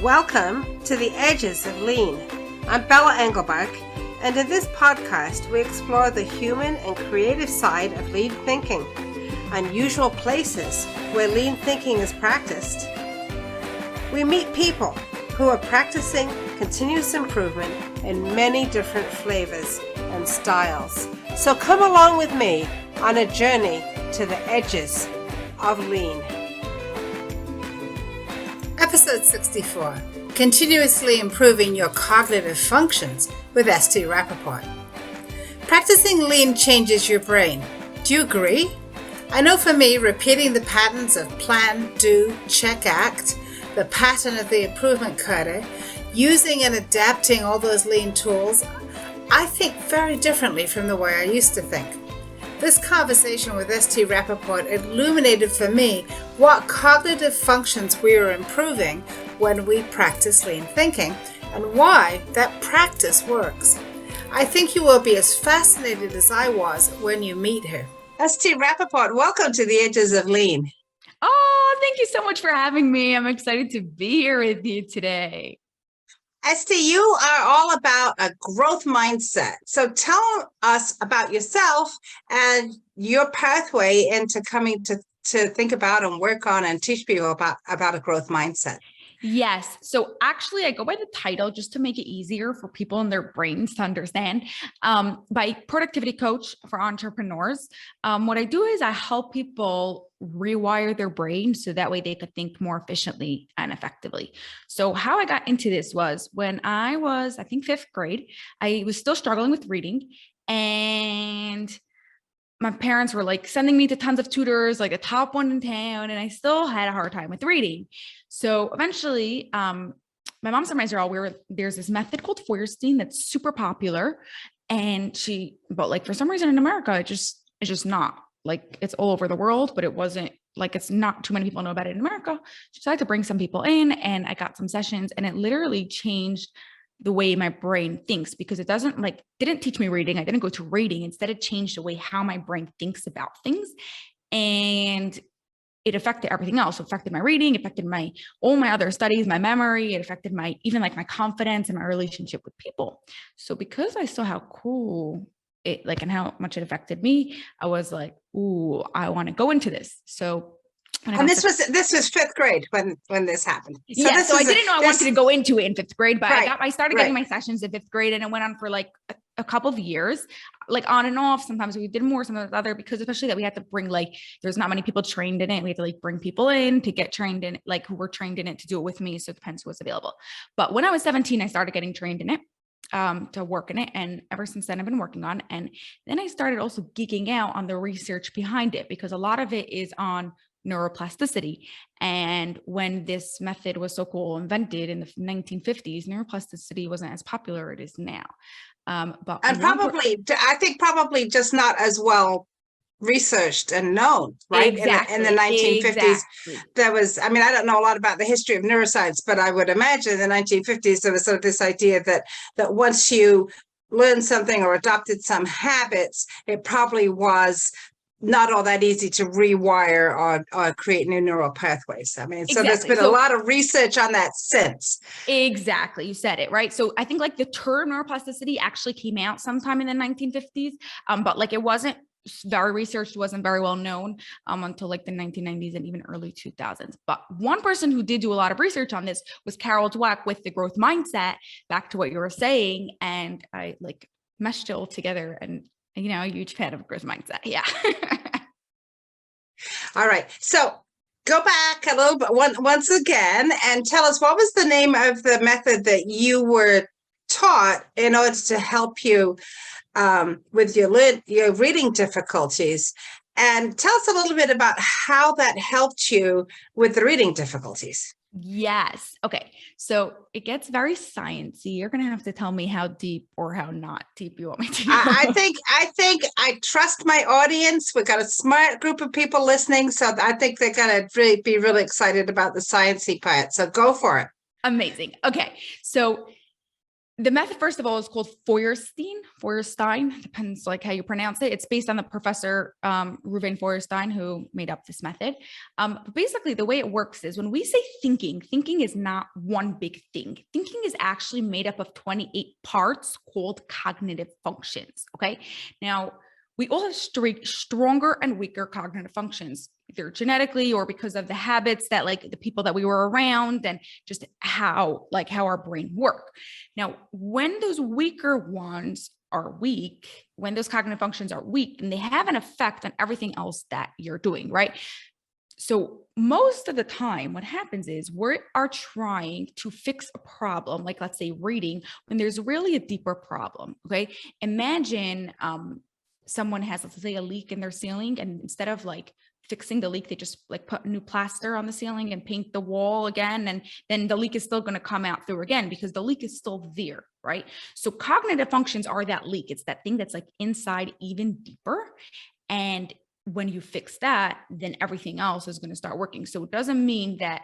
Welcome to the Edges of Lean. I'm Bella Engelbach, and in this podcast we explore the human and creative side of lean thinking, unusual places where lean thinking is practiced. We meet people who are practicing continuous improvement in many different flavors and styles. So come along with me on a journey to the edges of lean. Episode 64, Continuously Improving Your Cognitive Functions with ST Rappaport. Practicing lean changes your brain. Do you agree? I know for me, repeating the patterns of plan, do, check, act, the pattern of the improvement kata, using and adapting all those lean tools, I think very differently from the way I used to think. This conversation with ST Rappaport illuminated for me what cognitive functions we are improving when we practice lean thinking and why that practice works. I think you will be as fascinated as I was when you meet her. ST Rappaport, welcome to the Edges of Lean. Oh, thank you so much for having me. I'm excited to be here with you today. ST, you are all about a growth mindset. So tell us about yourself and your pathway into coming to think about and work on and teach people about a growth mindset. Yes. So actually, I go by the title just to make it easier for people in their brains to understand. By productivity coach for entrepreneurs. What I do is I help people rewire their brain so that way they could think more efficiently and effectively. So how I got into this was when I was, I think, fifth grade. I was still struggling with reading, and my parents were like sending me to tons of tutors, like the top one in town, and I still had a hard time with reading. So eventually, my mom said, there's this method called Feuerstein that's super popular, and but like for some reason in America, it's just not like it's all over the world, but it wasn't like it's not too many people know about it in America. She decided to bring some people in, and I got some sessions, and it literally changed the way my brain thinks, because it didn't teach me reading. I didn't go to reading. Instead, it changed the way how my brain thinks about things. And it affected everything else. It affected my reading, it affected all my other studies, my memory. It affected my confidence and my relationship with people. So because I saw how cool it and how much it affected me, I was like, ooh, I want to go into this. So and this was fifth grade when this happened. So yeah, so I didn't know I wanted to go into it in fifth grade, but right, I started getting my sessions in fifth grade, and it went on for like a couple of years, like on and off. Sometimes we did more, sometimes other, because especially that we had to bring there's not many people trained in it. We had to bring people in to get trained in it, who were trained in it to do it with me. So it depends who was available. But when I was 17, I started getting trained in it to work in it. And ever since then I've been working on, and then I started also geeking out on the research behind it, because a lot of it is on neuroplasticity. And when this method was so cool invented in the 1950s, neuroplasticity wasn't as popular as it is now. But I think probably just not as well researched and known, right? Exactly. In the 1950s, exactly. There was, I don't know a lot about the history of neuroscience, but I would imagine in the 1950s, there was sort of this idea that once you learned something or adopted some habits, it probably was not all that easy to rewire or create new neural pathways. So there's been a lot of research on that since. Exactly. You said it, right? So I think the term neuroplasticity actually came out sometime in the 1950s, but it wasn't very researched, wasn't very well known until the 1990s and even early 2000s. But one person who did do a lot of research on this was Carol Dweck with the growth mindset, back to what you were saying. And I meshed it all together, and a huge fan of growth mindset. Yeah. All right. So go back a little bit once again and tell us, what was the name of the method that you were taught in order to help you with your reading difficulties? And tell us a little bit about how that helped you with the reading difficulties. Yes. Okay. So it gets very sciencey. You're going to have to tell me how deep or how not deep you want me to go. I think I trust my audience. We've got a smart group of people listening, so I think they're going to be really excited about the sciencey part. So go for it. Amazing. Okay. So The method, first of all, is called Feuerstein, depends like how you pronounce it. It's based on the professor Ruven Feuerstein, who made up this method. But basically, the way it works is when we say thinking is not one big thing. Thinking is actually made up of 28 parts called cognitive functions. Okay. Now, we all have stronger and weaker cognitive functions, either genetically or because of the habits that like the people that we were around and just how our brain work. Now, when those weaker ones are weak, when those cognitive functions are weak, and they have an effect on everything else that you're doing, right? So most of the time what happens is we are trying to fix a problem, like let's say reading, when there's really a deeper problem. Okay. Imagine, someone has, let's say, a leak in their ceiling, and instead of like fixing the leak, they just like put new plaster on the ceiling and paint the wall again. And then the leak is still going to come out through again because the leak is still there, right? So cognitive functions are that leak. It's that thing that's like inside even deeper. And when you fix that, then everything else is going to start working. So it doesn't mean that.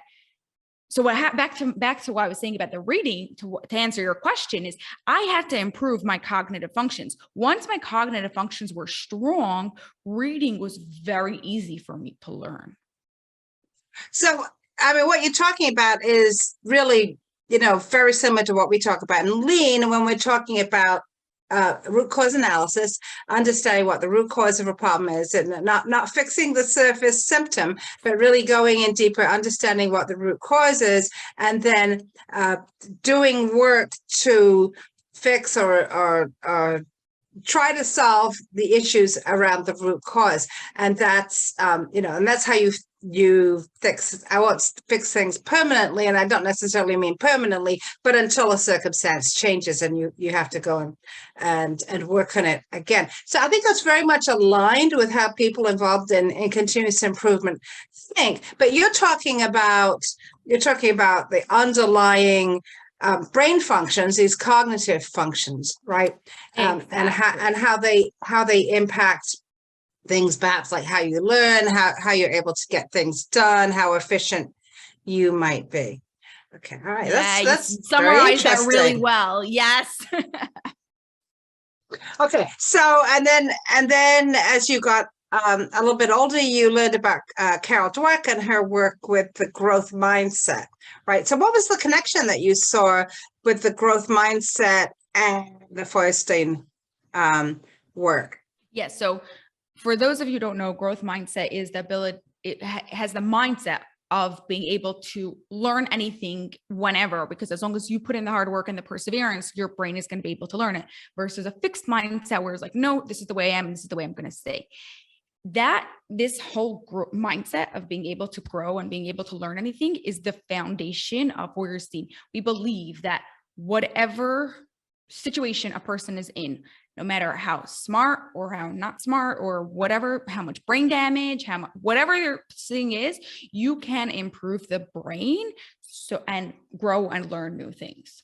So back to what I was saying about the reading, to answer your question, is I had to improve my cognitive functions. Once my cognitive functions were strong, reading was very easy for me to learn. So, I mean, what you're talking about is really, very similar to what we talk about in Lean when we're talking about root cause analysis, understanding what the root cause of a problem is, and not fixing the surface symptom, but really going in deeper, understanding what the root cause is, and then doing work to fix or try to solve the issues around the root cause. And that's and that's how you fix. I won't fix things permanently, and I don't necessarily mean permanently, but until a circumstance changes and you have to go and work on it again. So I think that's very much aligned with how people involved in continuous improvement think. But you're talking about the underlying brain functions, these cognitive functions, right? Exactly. And how they impact things, perhaps like how you learn, how you're able to get things done, how efficient you might be. Okay, all right. Yeah, That's summarized that really well. Yes. Okay, so and then as you got a little bit older, you learned about Carol Dweck and her work with the growth mindset, right? So what was the connection that you saw with the growth mindset and the Feuerstein work? Yes. So for those of you who don't know, growth mindset is the ability, it has the mindset of being able to learn anything whenever, because as long as you put in the hard work and the perseverance, your brain is going to be able to learn it, versus a fixed mindset where it's like, no, this is the way I am, this is the way I'm going to stay. This whole mindset of being able to grow and being able to learn anything is the foundation of Feuerstein. We believe that whatever situation a person is in, no matter how smart or how not smart or whatever, how much brain damage, whatever your thing is, you can improve the brain and grow and learn new things.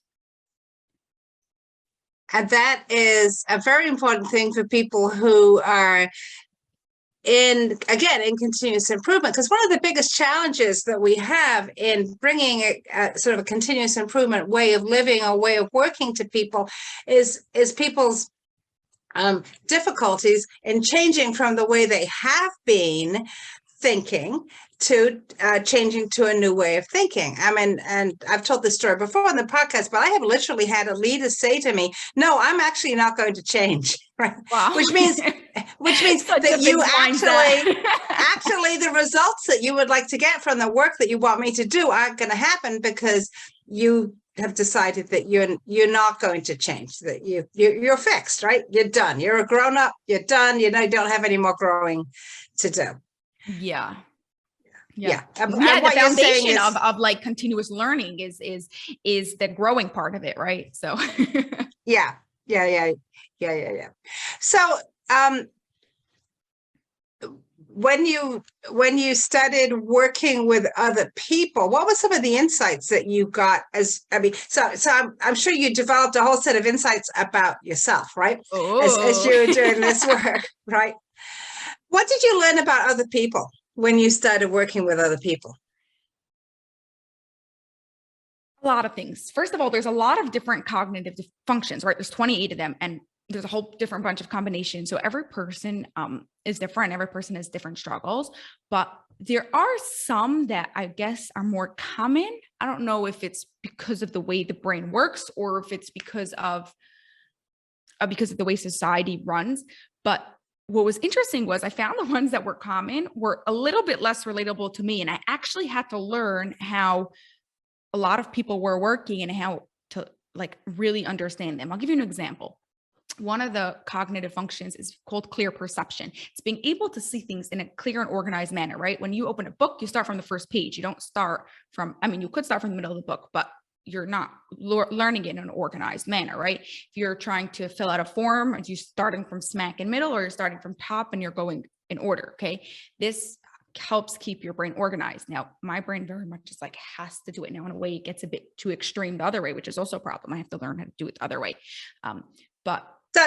And that is a very important thing for people who are in continuous improvement, because one of the biggest challenges that we have in bringing a sort of a continuous improvement way of living or way of working to people is people's difficulties in changing from the way they have been thinking to changing to a new way of thinking. I mean, and I've told this story before on the podcast, but I have literally had a leader say to me, "No, I'm actually not going to change." Right? Wow. Which means that you actually the results that you would like to get from the work that you want me to do aren't going to happen, because you have decided that you're not going to change, that you're fixed, right? You're done. You're a grown up. You're done. You don't have any more growing to do. Yeah. Yeah. The foundation of like continuous learning is the growing part of it, right? So yeah. So when you started working with other people, what were some of the insights that you got? So I'm sure you developed a whole set of insights about yourself, right? As you were doing this work, right? What did you learn about other people when you started working with other people? A lot of things. First of all, there's a lot of different cognitive functions, right? There's 28 of them, and there's a whole different bunch of combinations. So every person is different. Every person has different struggles, but there are some that I guess are more common. I don't know if it's because of the way the brain works or if it's because of the way society runs. But what was interesting was I found the ones that were common were a little bit less relatable to me. And I actually had to learn how a lot of people were working and how to like really understand them. I'll give you an example. One of the cognitive functions is called clear perception. It's being able to see things in a clear and organized manner, right? When you open a book, you start from the first page. You don't start from, you could start from the middle of the book, but you're not learning it in an organized manner, right? If you're trying to fill out a form, are you starting from smack in middle or you're starting from top and you're going in order, okay? This helps keep your brain organized. Now, my brain very much just like has to do it. Now, in a way, it gets a bit too extreme the other way, which is also a problem. I have to learn how to do it the other way.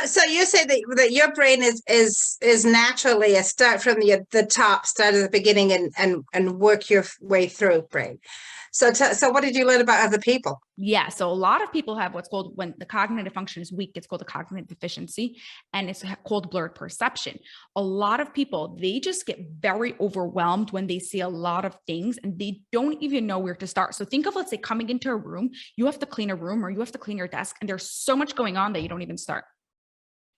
So you say that your brain is naturally a start from the top, start at the beginning and work your way through brain. So what did you learn about other people? Yeah. So a lot of people have what's called, when the cognitive function is weak, it's called a cognitive deficiency, and it's called blurred perception. A lot of people, they just get very overwhelmed when they see a lot of things and they don't even know where to start. So think of, let's say, coming into a room, you have to clean a room or you have to clean your desk, and there's so much going on that you don't even start.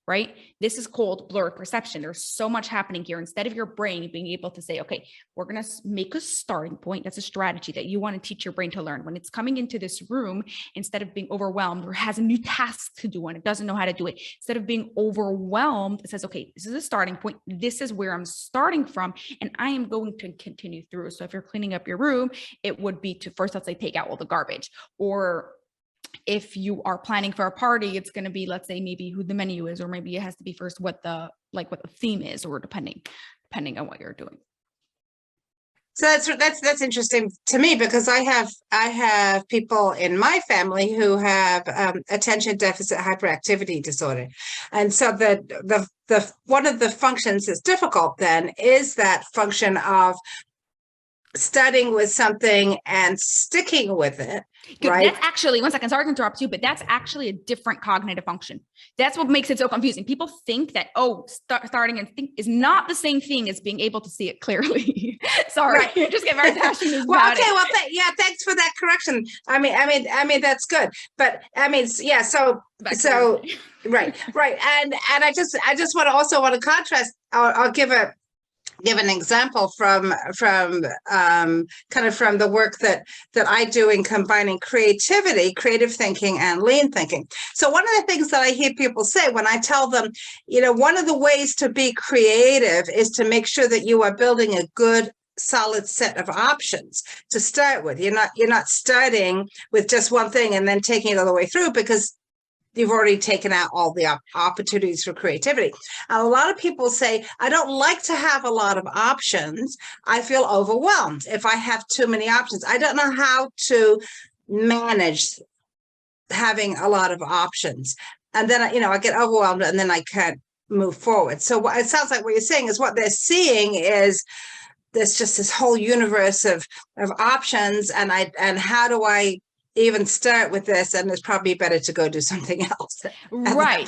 Right? This is called blurred perception. There's so much happening here. Instead of your brain being able to say, okay, we're going to make a starting point. That's a strategy that you want to teach your brain to learn. When it's coming into this room, instead of being overwhelmed or has a new task to do and it doesn't know how to do it, instead of being overwhelmed, it says, okay, this is a starting point. This is where I'm starting from, and I am going to continue through. So if you're cleaning up your room, it would be to first, let's say, take out all the garbage. Or if you are planning for a party, it's going to be, let's say, maybe who the menu is, or maybe it has to be first what the theme is, or depending on what you're doing. So that's interesting to me, because I have people in my family who have attention deficit hyperactivity disorder, and so the one of the functions that's difficult then is that function of starting with something and sticking with it. Good. Right? That's actually, one second, sorry to interrupt you, but that's actually a different cognitive function. That's what makes it so confusing. People think that, starting and think is not the same thing as being able to see it clearly. Sorry, right. You just get very passionate about it. Thanks for that correction. I mean, that's good. But yeah, so right. And I just want to contrast. I'll give an example from kind of from the work that I do in combining creative thinking and lean thinking. So one of the things that I hear people say when I tell them, one of the ways to be creative is to make sure that you are building a good solid set of options to start with. You're not starting with just one thing and then taking it all the way through, because you've already taken out all the opportunities for creativity. And a lot of people say, I don't like to have a lot of options. I feel overwhelmed if I have too many options. I don't know how to manage having a lot of options. And then, I get overwhelmed and then I can't move forward. So it sounds like what you're saying is what they're seeing is there's just this whole universe of options. And how do I even start with this? And it's probably better to go do something else. Right.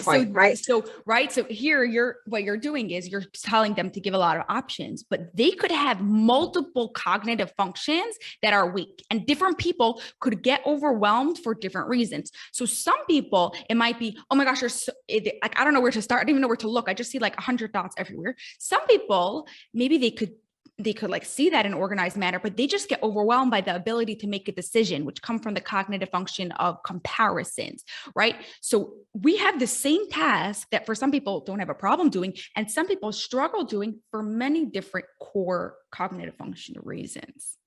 So here what you're doing is you're telling them to give a lot of options, but they could have multiple cognitive functions that are weak, and different people could get overwhelmed for different reasons. So some people, it might be, oh my gosh, I don't know where to start. I don't even know where to look. I just see like 100 dots everywhere. Some people, maybe they could like see that in an organized manner, but they just get overwhelmed by the ability to make a decision, which come from the cognitive function of comparisons, right? So we have the same task that for some people don't have a problem doing, and some people struggle doing for many different core cognitive function reasons.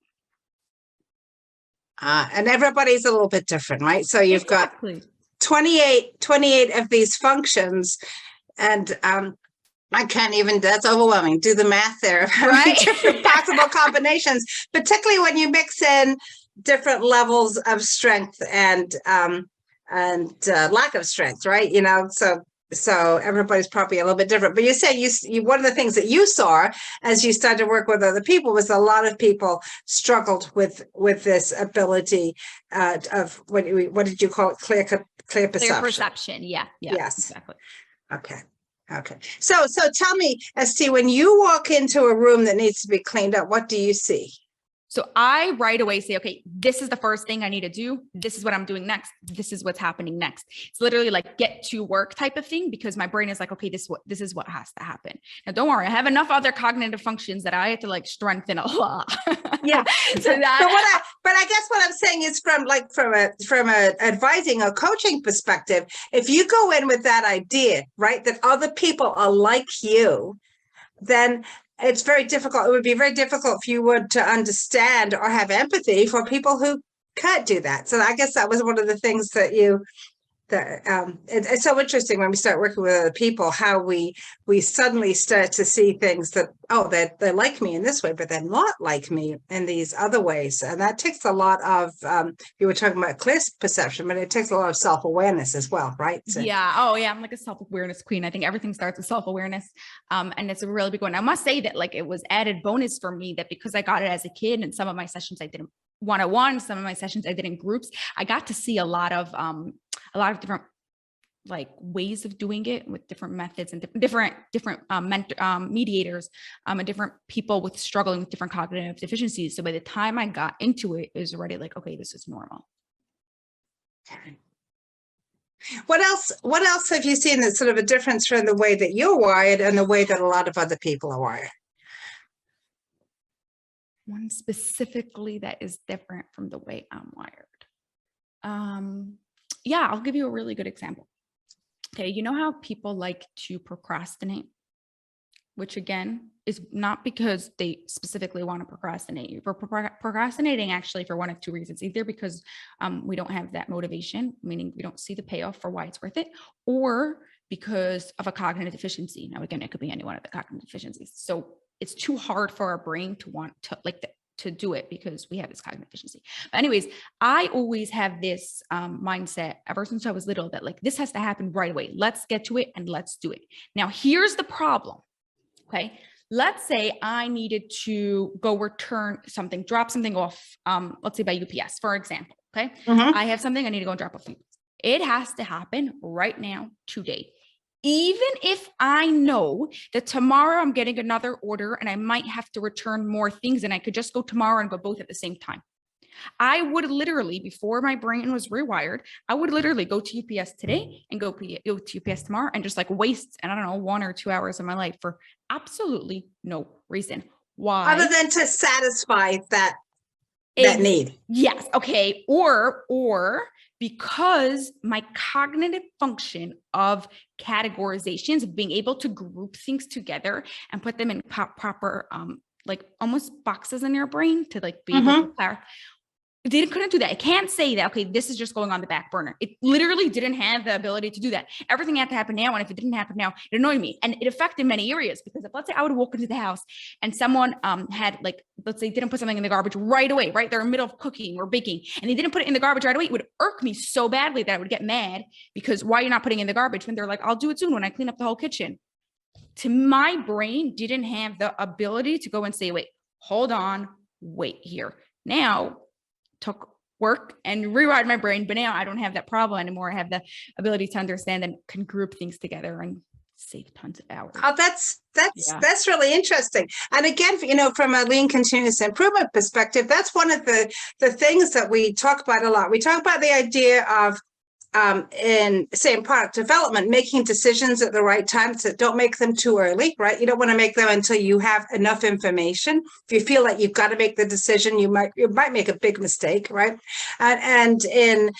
And everybody's a little bit different, right? So you've got 28 of these functions, and I can't even, that's overwhelming. Do the math there. Right. Different possible combinations, particularly when you mix in different levels of strength and lack of strength, right? So So everybody's probably a little bit different. But you say you one of the things that you saw as you started to work with other people was a lot of people struggled with this ability of what did you call it? Clear perception. Clear perception. Yeah. Yes. Exactly. Okay. So tell me, ST, when you walk into a room that needs to be cleaned up, what do you see? So I right away say, okay, this is the first thing I need to do. This is what I'm doing next. This is what's happening next. It's literally like get to work type of thing, because my brain is like, okay, this is what has to happen. Now, don't worry, I have enough other cognitive functions that I have to like strengthen a lot. Yeah. So that, but I guess what I'm saying is from a advising or coaching perspective, if you go in with that idea, right, that other people are like you, then it's very difficult. It would be very difficult if you were to understand or have empathy for people who can't do that. So I guess that was one of the things that it's so interesting when we start working with other people, how we suddenly start to see things that, oh, they're like me in this way, but they're not like me in these other ways. And that takes a lot of, you were talking about clear perception, but it takes a lot of self-awareness as well, right? So, yeah. Oh yeah. I'm like a self-awareness queen. I think everything starts with self-awareness. And it's a really big one. I must say that like it was added bonus for me that because I got it as a kid, and some of my sessions I did one-on-one, some of my sessions I did in groups, I got to see a lot of different like ways of doing it with different methods and different mediators and different people with struggling with different cognitive deficiencies. So by the time I got into it, it was already like, okay, this is normal. What else have you seen that's sort of a difference from the way that you're wired and the way that a lot of other people are wired? One specifically that is different from the way I'm wired. Yeah, I'll give you a really good example. Okay, you know how people like to procrastinate, which again is not because they specifically want to procrastinate. We're procrastinating actually for one of two reasons, either because we don't have that motivation, meaning we don't see the payoff for why it's worth it, or because of a cognitive deficiency. Now, again, it could be any one of the cognitive deficiencies. So it's too hard for our brain to want to to do it because we have this cognitive deficiency. But anyways, I always have this mindset ever since I was little that like, this has to happen right away. Let's get to it and let's do it. Now, here's the problem. Okay. Let's say I needed to go return something, drop something off, let's say by UPS, for example. Okay. I have something I need to go and drop off. It has to happen right now, today. Even if I know that tomorrow I'm getting another order and I might have to return more things and I could just go tomorrow and go both at the same time. I would literally, before my brain was rewired, I would literally go to UPS today and go to UPS tomorrow and just like waste, I don't know, 1 or 2 hours of my life for absolutely no reason. Why? Other than to satisfy that need. Yes. Okay. Or because my cognitive function of categorizations, of being able to group things together and put them in proper, like almost boxes in your brain to like be able to clarify. They couldn't do that. I can't say that, okay, this is just going on the back burner. It literally didn't have the ability to do that. Everything had to happen now. And if it didn't happen now, it annoyed me. And it affected many areas because if, let's say I would walk into the house and someone had like, let's say didn't put something in the garbage right away, right? They're in the middle of cooking or baking and they didn't put it in the garbage right away. It would irk me so badly that I would get mad because why are you not putting in the garbage when they're like, I'll do it soon when I clean up the whole kitchen. To my brain didn't have the ability to go and say, wait, hold on, wait here. Now, took work and rewired my brain, but now I don't have that problem anymore. I have the ability to understand and can group things together and save tons of hours. Oh, that's really interesting. And again, from a lean continuous improvement perspective, that's one of the things that we talk about a lot. We talk about the idea of in product development, making decisions at the right time. So don't make them too early, right? You don't want to make them until you have enough information. If you feel like you've got to make the decision, you might make a big mistake, right? And in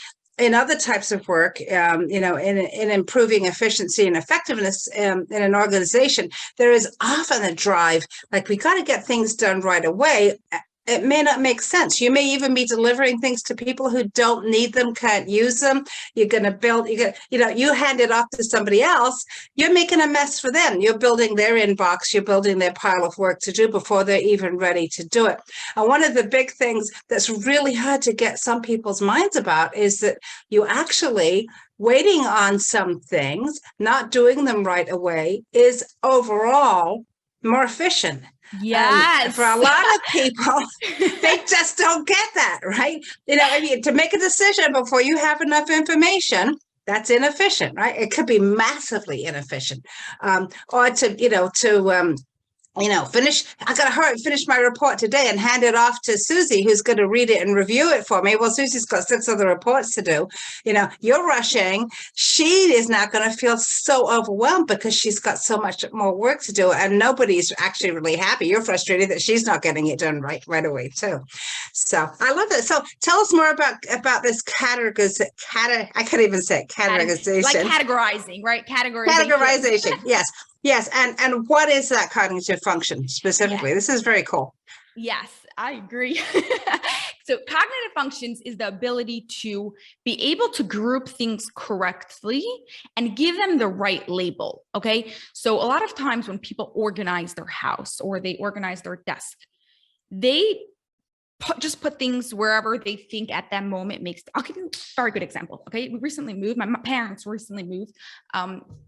other types of work, in improving efficiency and effectiveness in an organization, there is often a drive, like we got to get things done right away. it may not make sense. You may even be delivering things to people who don't need them, can't use them. You're going to build, you hand it off to somebody else. You're making a mess for them. You're building their inbox. You're building their pile of work to do before they're even ready to do it. And one of the big things that's really hard to get some people's minds about is that you actually waiting on some things, not doing them right away, is overall more efficient. Yes. For a lot of people, they just don't get that, right? To make a decision before you have enough information, that's inefficient, right? It could be massively inefficient. Or I got to hurry finish my report today and hand it off to Susie, who's going to read it and review it for me. Well, Susie's got 6 other reports to do. You're rushing. She is not going to feel so overwhelmed because she's got so much more work to do, and nobody's actually really happy. You're frustrated that she's not getting it done right away too. So I love it. So tell us more about this categorization. I can't even say it, categorization. Like categorizing, right? Categorization. Yes. And what is that cognitive function specifically? Yes. This is very cool. Yes, I agree. So cognitive functions is the ability to be able to group things correctly and give them the right label. Okay. So a lot of times when people organize their house or they organize their desk, they just put things wherever they think at that moment makes. I'll give you a very good example. Okay. We recently moved. My parents recently moved.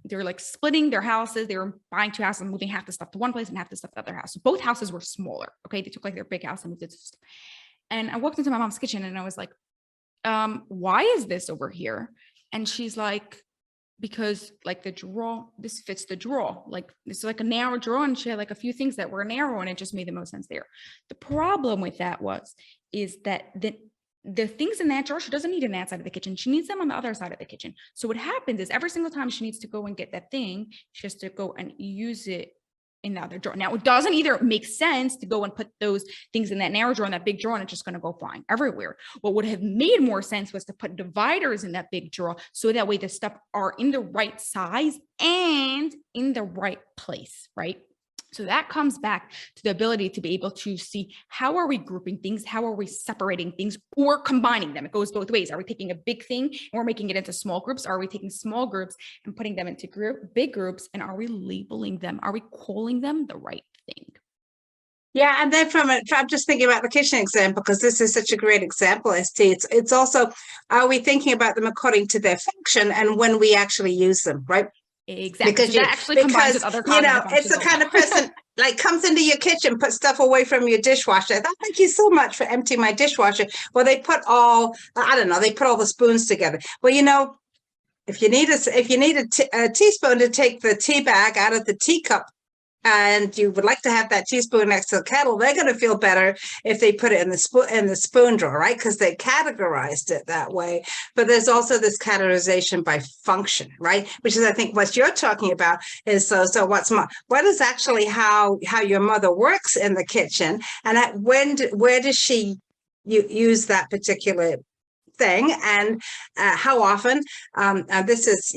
They were like splitting their houses. They were buying 2 houses and moving half the stuff to one place and half the stuff to the other house. So both houses were smaller. Okay. They took like their big house and moved it to stuff. And I walked into my mom's kitchen and I was like, why is this over here? And she's like, because like the drawer, this fits the drawer. Like this is like a narrow drawer, and she had like a few things that were narrow, and it just made the most sense there. The problem with that is that the things in that drawer, she doesn't need on that side of the kitchen. She needs them on the other side of the kitchen. So what happens is every single time she needs to go and get that thing, she has to go and use it in the other drawer. Now, it doesn't either make sense to go and put those things in that narrow drawer and that big drawer, and it's just going to go flying everywhere. What would have made more sense was to put dividers in that big drawer, so that way the stuff are in the right size and in the right place, right? So that comes back to the ability to be able to see, how are we grouping things? How are we separating things or combining them? It goes both ways. Are we taking a big thing and we're making it into small groups? Are we taking small groups and putting them into big groups? And are we labeling them? Are we calling them the right thing? Yeah, and then I'm just thinking about the kitchen example, because this is such a great example, ST. It's also, are we thinking about them according to their function and when we actually use them, right? Exactly. Because that actually combines with other cognitive functions. It's the kind of person like comes into your kitchen, puts stuff away from your dishwasher. Thank you so much for emptying my dishwasher. Well, they put all the spoons together. Well, if you need a teaspoon to take the tea bag out of the teacup, and you would like to have that teaspoon next to the kettle, they're going to feel better if they put it in the spoon drawer, right? Because they categorized it that way. But there's also this categorization by function, right? Which is, I think, what you're talking about is what is actually how your mother works in the kitchen, and where does she use that particular thing, and how often? This is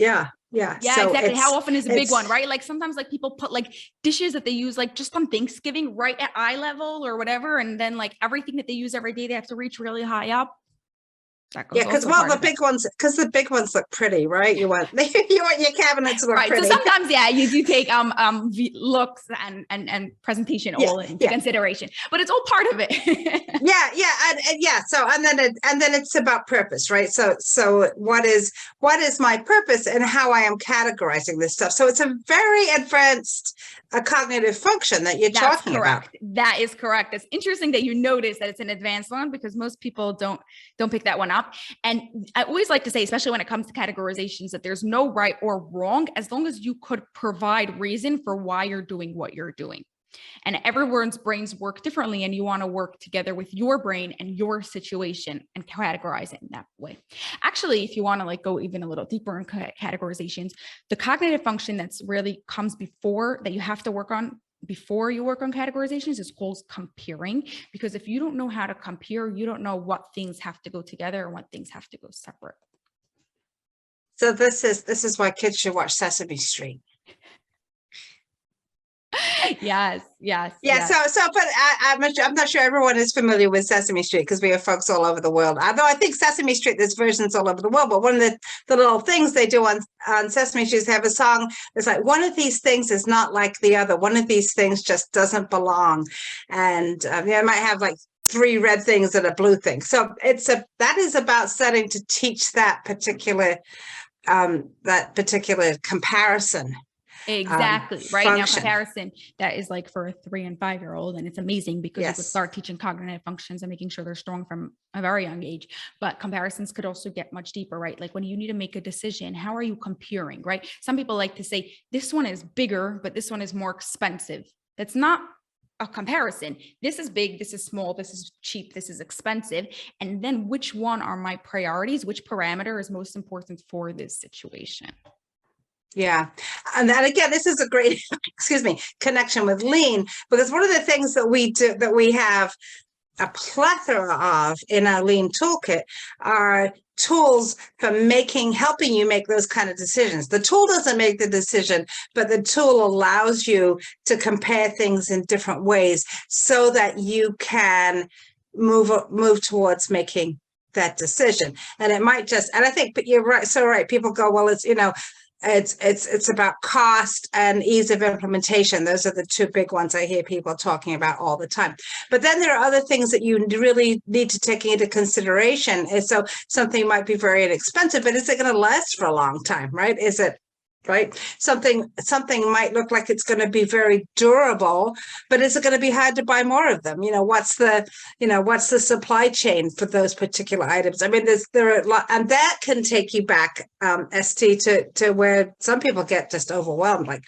Yeah, so exactly. How often is a big one, right? Like sometimes like people put like dishes that they use like just on Thanksgiving right at eye level or whatever. And then like everything that they use every day, they have to reach really high up. Because the big ones look pretty, right? You want your cabinets to look right. pretty. So sometimes, you do take looks and presentation all into consideration, but it's all part of it. So and then it's about purpose, right? So what is my purpose and how I am categorizing this stuff? So it's a very advanced cognitive function that you're talking about. That is correct. It's interesting that you notice that it's an advanced one, because most people don't pick that one up. And I always like to say, especially when it comes to categorizations, that there's no right or wrong, as long as you could provide reason for why you're doing what you're doing. And everyone's brains work differently, and you want to work together with your brain and your situation and categorize it in that way. Actually, if you want to like go even a little deeper in categorizations, the cognitive function that's really comes before that you have to work on before you work on categorizations is called comparing, because if you don't know how to compare, you don't know what things have to go together and what things have to go separate. So this is why kids should watch Sesame Street. Yes, yes, Yeah, yes. but I'm not sure everyone is familiar with Sesame Street because we have folks all over the world. Although I think Sesame Street, there's versions all over the world. But one of the little things they do on Sesame Street is have a song that's like, one of these things is not like the other. One of these things just doesn't belong. And it might have like 3 red things and a blue thing. So that is about starting to teach that particular comparison. Exactly. Right now, Function. comparison that is like for a 3 and 5-year-old, and it's amazing because you could Yes. start teaching cognitive functions and making sure they're strong from a very young age. But comparisons could also get much deeper, right? Like when you need to make a decision, how are you comparing, right? Some people like to say this one is bigger, but this one is more expensive. That's not a comparison. This is big, this is small, this is cheap, this is expensive. And then which one are my priorities? Which parameter is most important for this situation? Yeah. And then again, this is a great, connection with lean, because one of the things that we do, that we have a plethora of in our lean toolkit, are tools for helping you make those kind of decisions. The tool doesn't make the decision, but the tool allows you to compare things in different ways so that you can move towards making that decision. And it might just, and I think, but you're right. So right. People go, well, it's about cost and ease of implementation. Those are the 2 big ones I hear people talking about all the time. But then there are other things that you really need to take into consideration. And so something might be very inexpensive, but is it going to last for a long time, right? Is it, right? Something might look like it's going to be very durable, but is it going to be hard to buy more of them? What's the supply chain for those particular items? I mean, there are a lot, and that can take you back, ST, to where some people get just overwhelmed,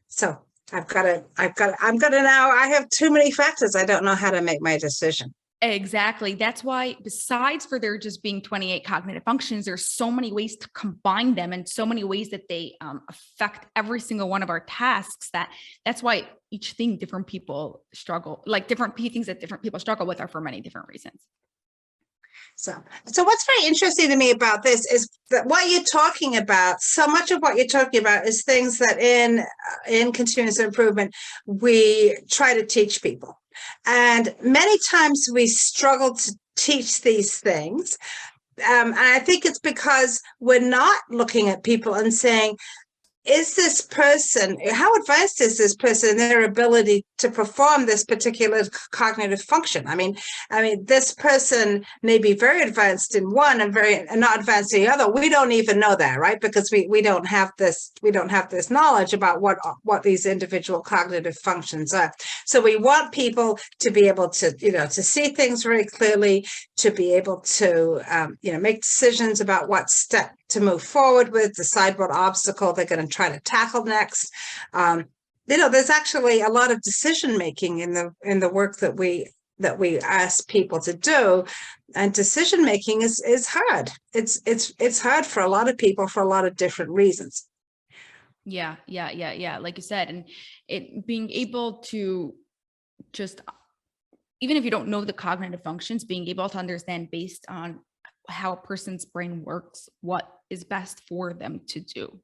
so I'm gonna now, I have too many factors. I don't know how to make my decision. Exactly. That's why, besides for there just being 28 cognitive functions, there's so many ways to combine them and so many ways that they affect every single one of our tasks. That's why each thing different people struggle, like different things that different people struggle with are for many different reasons. So what's very interesting to me about this is that what you're talking about, so much of what you're talking about is things that in continuous improvement, we try to teach people. And many times we struggle to teach these things. And I think it's because we're not looking at people and saying, is this person, how advanced is this person in their ability to perform this particular cognitive function? I mean, this person may be very advanced in one and not advanced in the other. We don't even know that, right? Because we don't have this knowledge about what these individual cognitive functions are. So we want people to be able to, to see things very clearly, to be able to, make decisions about what step to move forward with, decide what obstacle they're going to try to tackle next. There's actually a lot of decision making in the work that we ask people to do, and decision making is hard. It's hard for a lot of people for a lot of different reasons. Yeah. Like you said, and it being able to just, even if you don't know the cognitive functions, being able to understand based on how a person's brain works, what is best for them to do,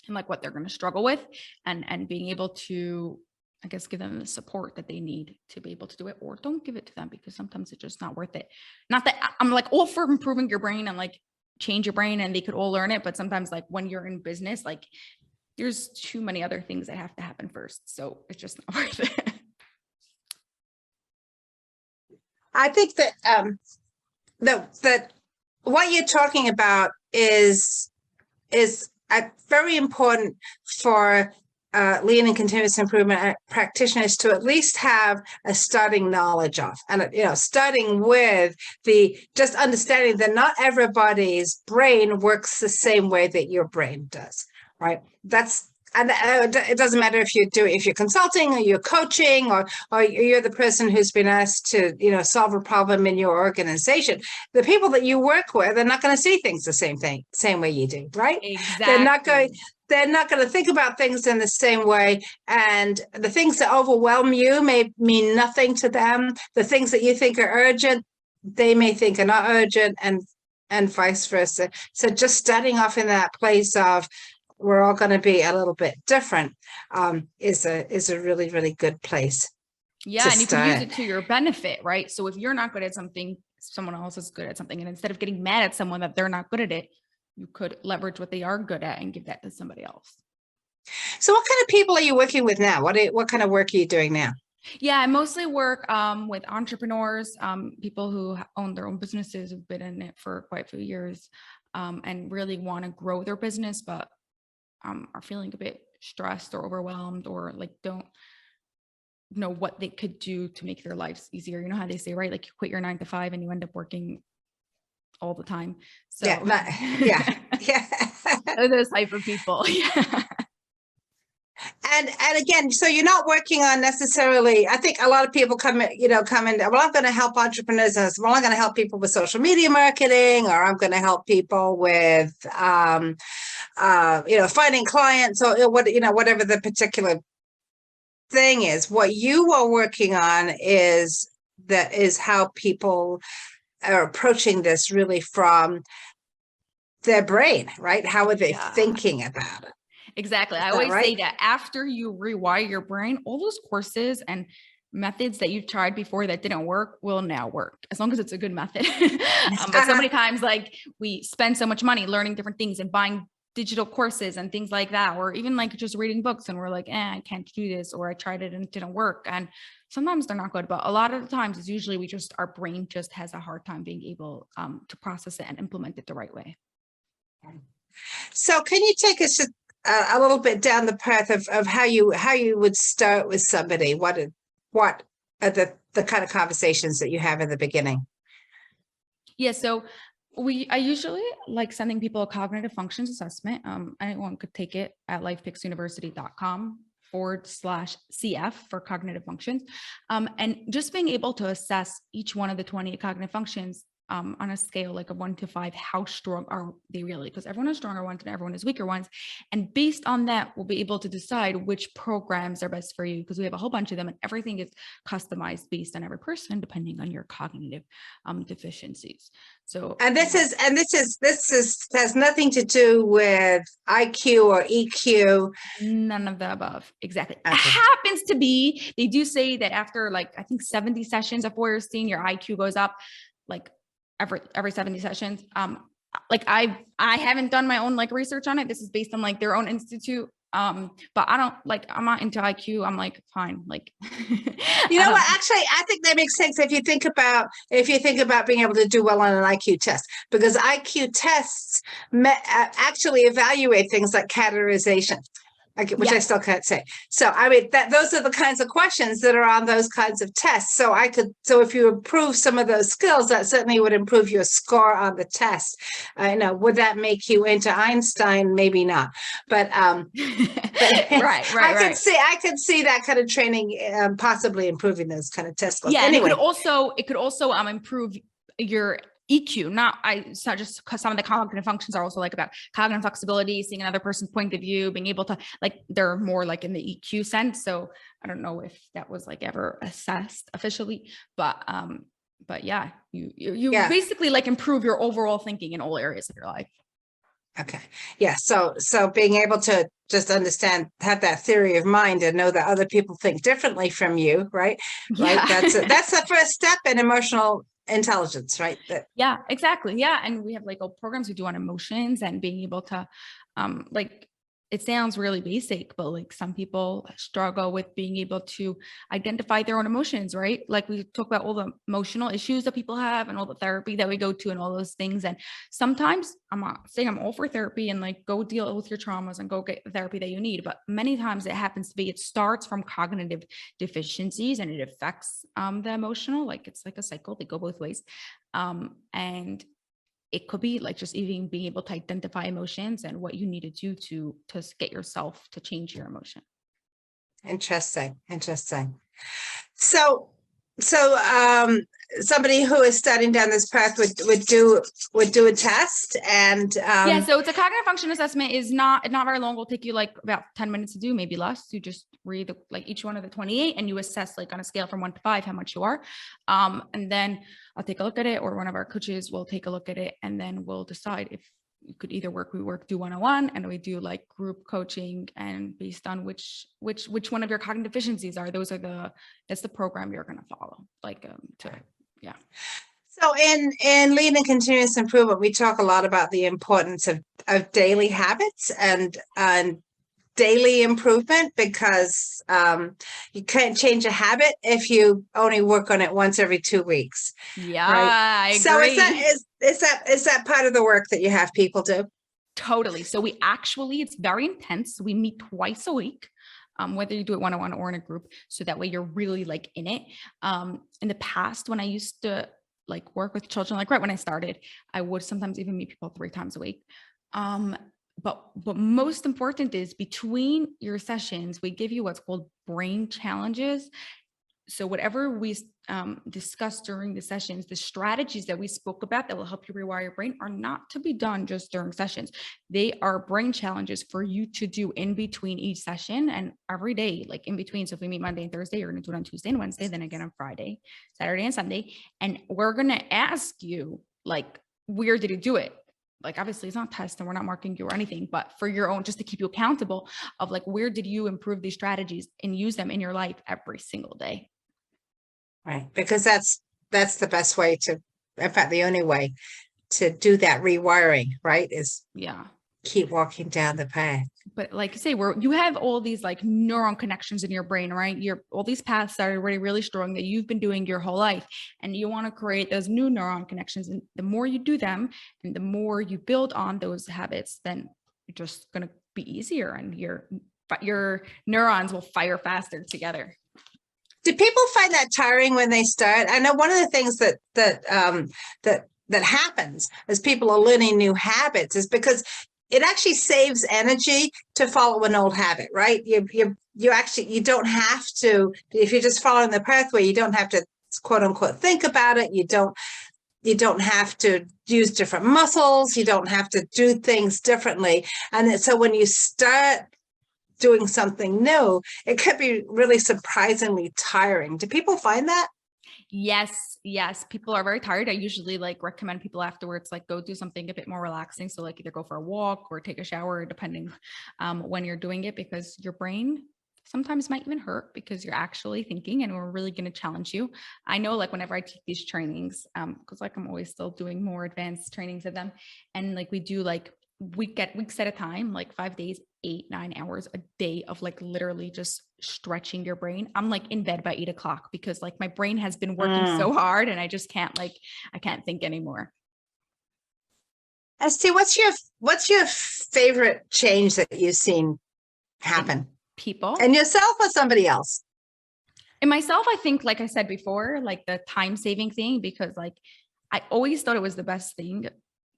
and like what they're going to struggle with, and being able to, I guess, give them the support that they need to be able to do it, or don't give it to them because sometimes it's just not worth it. Not that I'm like all for improving your brain and like change your brain and they could all learn it, but sometimes like when you're in business, like there's too many other things that have to happen first. So it's just not worth it. I think that that what you're talking about is very important for lean and continuous improvement practitioners to at least have a starting knowledge of, and starting with just understanding that not everybody's brain works the same way that your brain does, right? And it doesn't matter if you're consulting or you're coaching or you're the person who's been asked to solve a problem in your organization. The people that you work with, they're not going to see things the same way you do, right? Exactly. They're not going to think about things in the same way, and the things that overwhelm you may mean nothing to them. The things that you think are urgent, they may think are not urgent, and vice versa. So just starting off in that place of we're all going to be a little bit different, is a really, really good place. Yeah. And you can use start. it to your benefit, right? So if you're not good at something, someone else is good at something. And instead of getting mad at someone that they're not good at it, you could leverage what they are good at and give that to somebody else. So what kind of people are you working with now? What kind of work are you doing now? Yeah, I mostly work with entrepreneurs, people who own their own businesses, who've been in it for quite a few years, and really want to grow their business, but are feeling a bit stressed or overwhelmed, or like don't know what they could do to make their lives easier. You know how they say, right? Like you quit your 9 to 5 and you end up working all the time. So Yeah. those type of people. Yeah. And again, so you're not working on necessarily, I think a lot of people come in, well, I'm going to help entrepreneurs. Well, I'm going to help people with social media marketing, or I'm going to help people with, finding clients, or whatever the particular thing is. What you are working on is how people are approaching this really from their brain, right? How are they thinking about it? Exactly. I always say that after you rewire your brain, all those courses and methods that you've tried before that didn't work will now work, as long as it's a good method. But so many times, like, we spend so much money learning different things and buying digital courses and things like that, or even like just reading books, and we're like, I can't do this, or I tried it and it didn't work. And sometimes they're not good, but a lot of the times it's usually our brain just has a hard time being able to process it and implement it the right way. So can you take us a little bit down the path of how you would start with somebody? What are the kind of conversations that you have in the beginning? Yeah, so I usually like sending people a cognitive functions assessment. Anyone could take it at lifepixuniversity.com/CF for cognitive functions. And just being able to assess each one of the 28 cognitive functions on a scale like of 1 to 5, how strong are they really? Because everyone has stronger ones and everyone has weaker ones. And based on that, we'll be able to decide which programs are best for you, because we have a whole bunch of them and everything is customized based on every person, depending on your cognitive deficiencies. So, and this has nothing to do with IQ or EQ. None of the above. Exactly. Okay. It happens to be, they do say that after like, I think 70 sessions of Warrior Scene, your IQ goes up like every 70 sessions. Like I haven't done my own like research on it. This is based on like their own institute. But I'm not into IQ. I'm like, fine. Like, what? Actually, I think that makes sense if you think about being able to do well on an IQ test, because IQ tests actually evaluate things like categorization. Which I still can't say. So, I mean, those are the kinds of questions that are on those kinds of tests. So if you improve some of those skills, that certainly would improve your score on the test. Would that make you into Einstein? Maybe not. But, right. I could see that kind of training possibly improving those kind of test scores. Yeah. Anyway. And it could also improve your EQ. It's not just because some of the cognitive functions are also like about cognitive flexibility, seeing another person's point of view, being able to like, they're more like in the EQ sense. So I don't know if that was like ever assessed officially, but yeah, you basically like improve your overall thinking in all areas of your life. Okay. Yeah. So being able to just understand, have that theory of mind and know that other people think differently from you, right? Yeah. Right. That's the first step in emotional intelligence, right? Yeah, exactly. Yeah. And we have like programs we do on emotions and being able to like, it sounds really basic, but like some people struggle with being able to identify their own emotions, right? Like we talk about all the emotional issues that people have and all the therapy that we go to and all those things. And sometimes I'm not saying I'm all for therapy and like go deal with your traumas and go get the therapy that you need. But many times it starts from cognitive deficiencies and it affects the emotional, like it's like a cycle, they go both ways. And it could be like just even being able to identify emotions and what you need to do to get yourself to change your emotion. Interesting. So somebody who is starting down this path would do a test and yeah. So it's a cognitive function assessment. Is not very long. Will take you like about 10 minutes to do, maybe less. You just read like each one of the 28 and you assess like on a scale from 1 to 5 how much you are. And then I'll take a look at it, or one of our coaches will take a look at it, and then we'll decide if you could either do one-on-one, and we do like group coaching, and based on which one of your cognitive deficiencies are, that's the program you're going to follow. Yeah. So in lean and continuous improvement, we talk a lot about the importance of daily habits and daily improvement, because you can't change a habit if you only work on it once every 2 weeks. Yeah, right? I agree. So is that part of the work that you have people do? Totally. So it's very intense. We meet twice a week, whether you do it one-on-one or in a group. So that way you're really like in it. In the past, when I used to like work with children, like right when I started, I would sometimes even meet people 3 times a week. But most important is between your sessions, we give you what's called brain challenges. So whatever we discuss during the sessions, the strategies that we spoke about that will help you rewire your brain are not to be done just during sessions. They are brain challenges for you to do in between each session and every day, like in between. So if we meet Monday and Thursday, you're going to do it on Tuesday and Wednesday, then again on Friday, Saturday and Sunday. And we're going to ask you, like, where did you do it? Like, obviously it's not test and we're not marking you or anything, but for your own, just to keep you accountable of like, where did you improve these strategies and use them in your life every single day? Right. Because that's the best way to, in fact, the only way to do that rewiring, right, is keep walking down the path. But like you say, you have all these like neuron connections in your brain, right? All these paths are already really strong that you've been doing your whole life, and you want to create those new neuron connections. And the more you do them and the more you build on those habits, then you're just going to be easier, and your neurons will fire faster together. Do people find that tiring when they start? I know one of the things that happens as people are learning new habits is because it actually saves energy to follow an old habit, right? You don't have to, if you're just following the pathway, you don't have to quote unquote think about it. You don't have to use different muscles. You don't have to do things differently. And so when you start doing something new, it could be really surprisingly tiring. Do people find that? Yes. People are very tired. I usually like recommend people afterwards, like go do something a bit more relaxing. So like either go for a walk or take a shower, depending when you're doing it, because your brain sometimes might even hurt because you're actually thinking, and we're really going to challenge you. I know, like whenever I take these trainings, because like I'm always still doing more advanced trainings of them. And like we do like weeks at a time, like 5 days, 8-9 hours a day of like literally just stretching your brain. I'm like in bed by 8 o'clock because like my brain has been working so hard, and I just can't I can't think anymore. ST, what's your favorite change that you've seen happen? People. And yourself or somebody else? And myself, I think, like I said before, like the time saving thing, because like I always thought it was the best thing.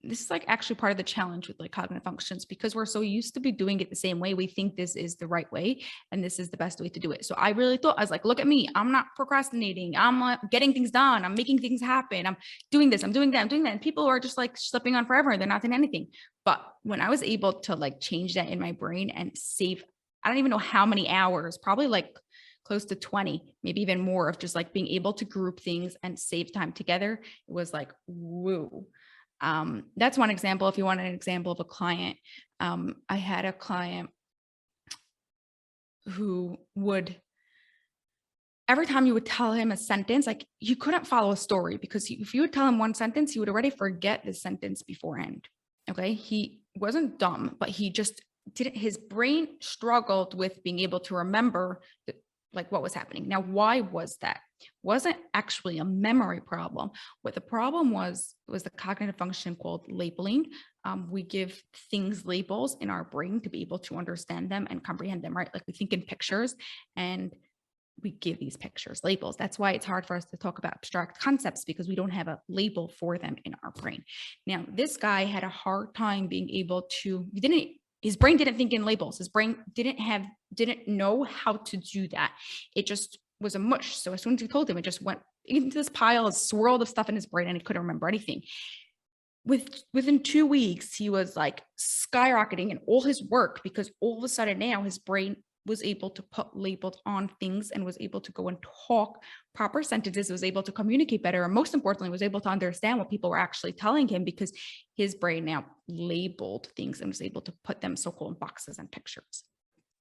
This is like actually part of the challenge with like cognitive functions, because we're so used to be doing it the same way. We think this is the right way and this is the best way to do it. So I really thought, I was like, look at me, I'm not procrastinating. I'm getting things done. I'm making things happen. I'm doing this, I'm doing that, I'm doing that. And people are just like slipping on forever. They're not doing anything. But when I was able to like change that in my brain and save, I don't even know how many hours, probably like close to 20, maybe even more, of just like being able to group things and save time together. It was like, woo. That's one example. If you want an example of a client, I had a client who would, every time you would tell him a sentence, like you couldn't follow a story, because if you would tell him one sentence, he would already forget the sentence beforehand. Okay. He wasn't dumb, but he just didn't, his brain struggled with being able to remember like what was happening. Now, why was that? Wasn't actually a memory problem. What the problem was the cognitive function called labeling. We give things labels in our brain to be able to understand them and comprehend them, right? Like we think in pictures and we give these pictures labels. That's why it's hard for us to talk about abstract concepts, because we don't have a label for them in our brain. Now, this guy had a hard time being able to, his brain didn't think in labels. His brain didn't know how to do that. It just was a mush. So as soon as you told him, it just went into this pile of swirl of stuff in his brain, and he couldn't remember anything. Within 2 weeks, he was like skyrocketing in all his work, because all of a sudden now his brain was able to put labels on things and was able to go and talk proper sentences, was able to communicate better, and most importantly, was able to understand what people were actually telling him because his brain now labeled things and was able to put them so-called in boxes and pictures.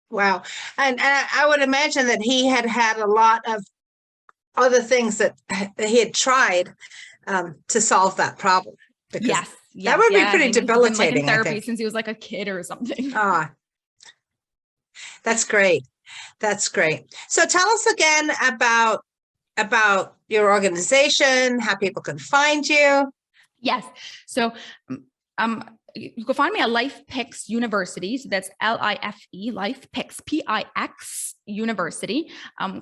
Wow. And I would imagine that he had a lot of other things that he had tried to solve that problem. Because yes, that would be pretty debilitating. He's been, like, in therapy since he was like a kid or something. Ah, that's great. That's great. So tell us again about your organization, how people can find you. Yes. So you can find me at LifePix University. So that's LIFE, LifePix, PIX University.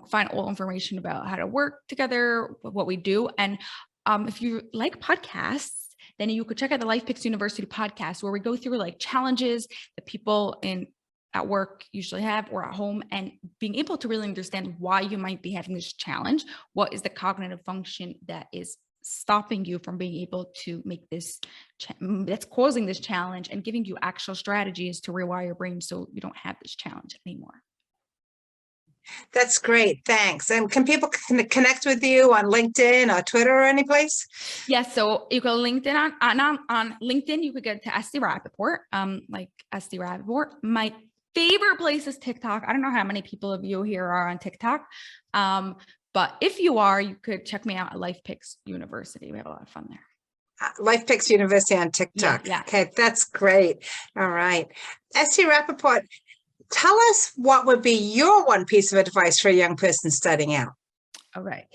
Find all information about how to work together, what we do. And if you like podcasts, then you could check out the LifePix University podcast, where we go through like challenges that people at work usually have or at home, and being able to really understand why you might be having this challenge. What is the cognitive function that is stopping you from being able to make this, that's causing this challenge, and giving you actual strategies to rewire your brain so you don't have this challenge anymore. That's great. Thanks. And can people connect with you on LinkedIn or Twitter or any place? Yes. So you go LinkedIn on LinkedIn, you could get to ST Rappaport, like ST Rappaport. My favorite place is TikTok. I don't know how many people of you here are on TikTok. But if you are, you could check me out at LifePix University. We have a lot of fun there. LifePix University on TikTok. Yeah. Okay, that's great. All right. ST Rappaport, tell us what would be your one piece of advice for a young person starting out. All right.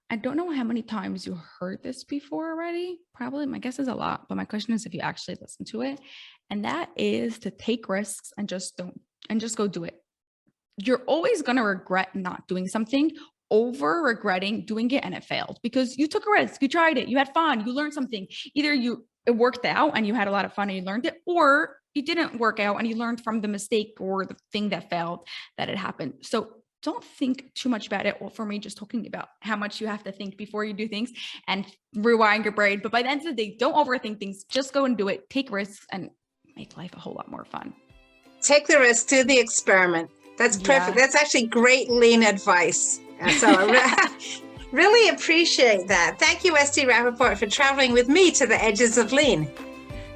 I don't know how many times you heard this before already. Probably, my guess is a lot, but my question is if you actually listen to it. And that is to take risks and just go do it. You're always going to regret not doing something over regretting doing it and it failed, because you took a risk, you tried it, you had fun, you learned something. Either it worked out and you had a lot of fun and you learned it, or it didn't work out and you learned from the mistake or the thing that failed that it happened. So don't think too much about it. Well, for me, just talking about how much you have to think before you do things and rewiring your brain. But by the end of the day, don't overthink things. Just go and do it. Take risks and make life a whole lot more fun. Take the risk, do the experiment. That's perfect. That's actually great lean advice. So I really appreciate that. Thank you, ST Rappaport, for traveling with me to the edges of lean.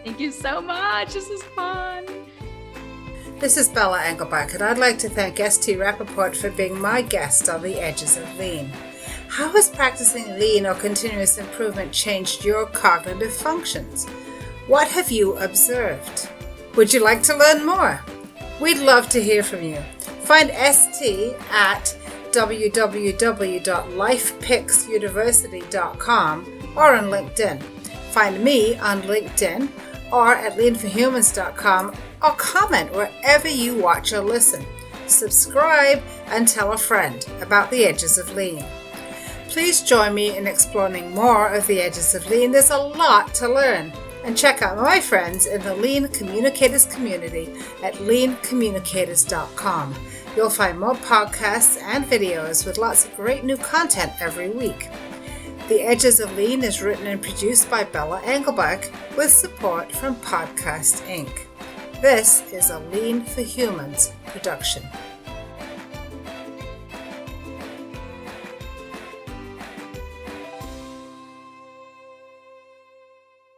Thank you so much. This is fun. This is Bella Engelbach, and I'd like to thank ST Rappaport for being my guest on the edges of lean. How has practicing lean or continuous improvement changed your cognitive functions? What have you observed? Would you like to learn more? We'd love to hear from you. Find ST at www.lifepixuniversity.com or on LinkedIn. Find me on LinkedIn or at leanforhumans.com, or comment wherever you watch or listen. Subscribe and tell a friend about the edges of lean. Please join me in exploring more of the edges of lean. There's a lot to learn. And check out my friends in the Lean Communicators community at leancommunicators.com. You'll find more podcasts and videos with lots of great new content every week. The Edges of Lean is written and produced by Bella Engelbach with support from Podcast Inc. This is a Lean for Humans production.